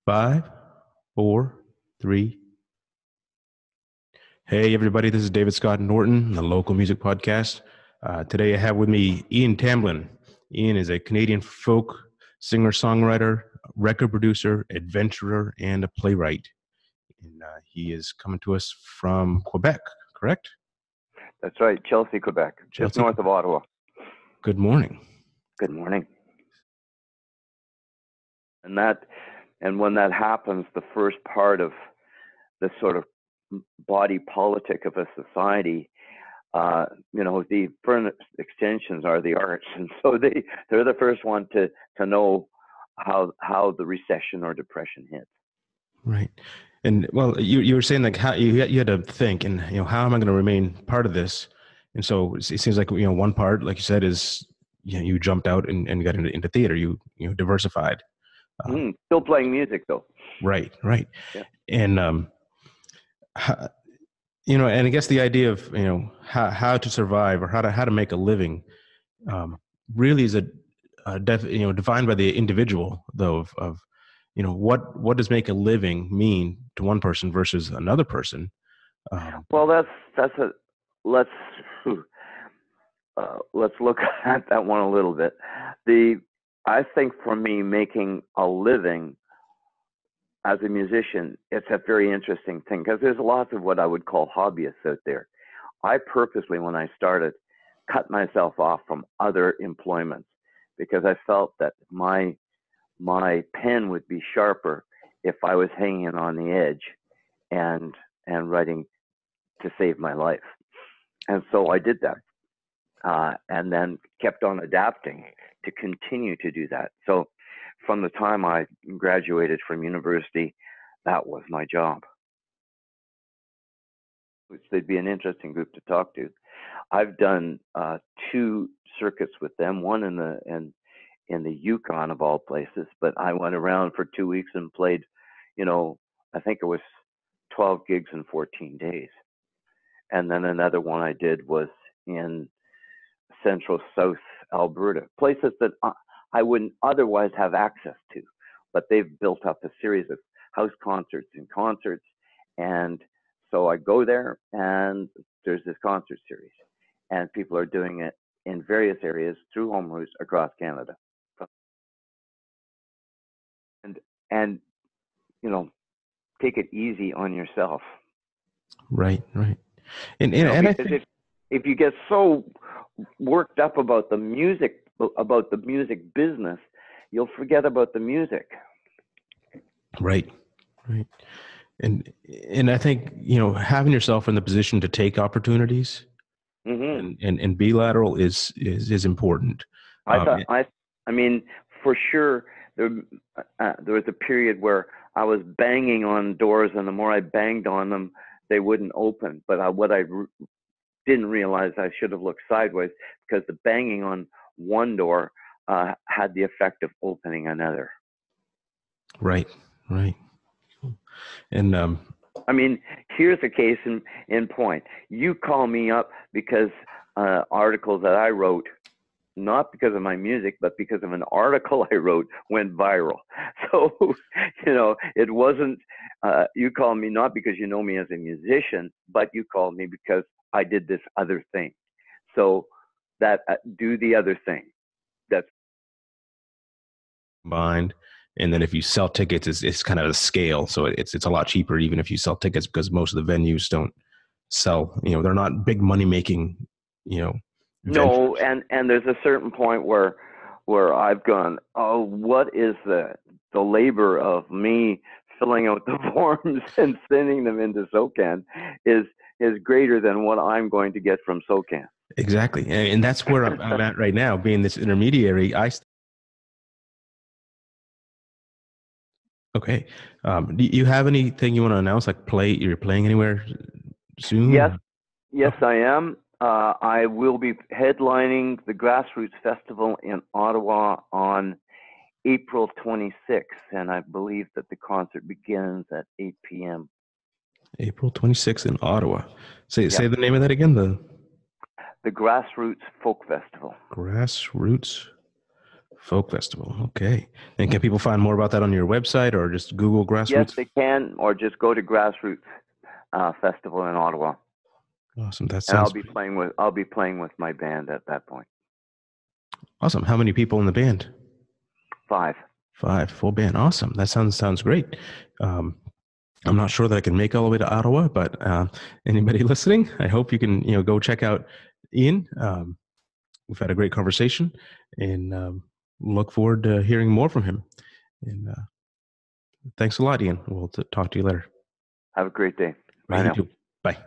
Five, four, three. Hey, everybody, this is David Scott Norton, the local music podcast. Today I have with me Ian Tamblin. Ian is a Canadian folk singer-songwriter, record producer, adventurer, and a playwright. And he is coming to us from Quebec, correct? That's right, Chelsea, Quebec, just Chelsea. north of Ottawa. Good morning. Good morning. And when that happens, the first part of the sort of body politic of a society, the furthest extensions are the arts, and so they're the first one to know how the recession or depression hits. Right. And well, you were saying like how you had to think, and how am I going to remain part of this? And so it seems like one part, like you said, is you jumped out and got into theater. You diversified. Still playing music though. Right. Yeah. And and I guess the idea of how to survive or how to make a living really is defined by the individual, though, of what does make a living mean to one person versus another person. Well, let's look at that one a little bit. I think for me, making a living as a musician, it's a very interesting thing because there's lots of what I would call hobbyists out there. I purposely, when I started, cut myself off from other employments because I felt that my pen would be sharper if I was hanging on the edge and writing to save my life. And so I did that, and then kept on adapting to continue to do that. So from the time I graduated from university, that was my job. Which they'd be an interesting group to talk to. I've done 2 circuits with them, one in the Yukon of all places, but I went around for 2 weeks and played, I think it was 12 gigs in 14 days. And then another one I did was in central South Alberta, places that I wouldn't otherwise have access to, but they've built up a series of house concerts and concerts. And so I go there and there's this concert series and people are doing it in various areas through home routes across Canada. And take it easy on yourself. Right. And I think if you get so worked up about the music business, you'll forget about the music. Right. And I think having yourself in the position to take opportunities and be lateral is important. I mean, for sure, there was a period where I was banging on doors, and the more I banged on them, they wouldn't open. But what I didn't realize, I should have looked sideways, because the banging on one door had the effect of opening another. Right. And I mean, here's a case in point. You call me up because articles that I wrote, not because of my music, but because of an article I wrote, went viral. So, it wasn't, you called me not because you know me as a musician, but you called me because I did this other thing. So that do the other thing. That's combined. And then if you sell tickets, it's kind of a scale. So it's a lot cheaper, even if you sell tickets, because most of the venues don't sell, they're not big money making, No, and there's a certain point where I've gone, oh, what is the labor of me filling out the forms and sending them into SOCAN is greater than what I'm going to get from SOCAN. Exactly. And that's where I'm at right now, being this intermediary. Okay. Do you have anything you want to announce? Like you're playing anywhere soon? Yes, I am. I will be headlining the Grassroots Festival in Ottawa on April 26th, and I believe that the concert begins at 8 p.m. April 26th in Ottawa. Say the name of that again. The Grassroots Folk Festival. Grassroots Folk Festival. Okay. And can people find more about that on your website or just Google Yes, Grassroots? they can, or just go to Grassroots Festival in Ottawa, Awesome. That and sounds I'll be playing with my band at that point. awesome. How many people in the band? 5. 5, full band. Awesome. That sounds great. Um, I'm not sure that I can make all the way to Ottawa, but anybody listening, I hope you can go check out Ian. We've had a great conversation, and look forward to hearing more from him. And thanks a lot, Ian. We'll talk to you later. Have a great day. Right, Bye you now. too. Bye.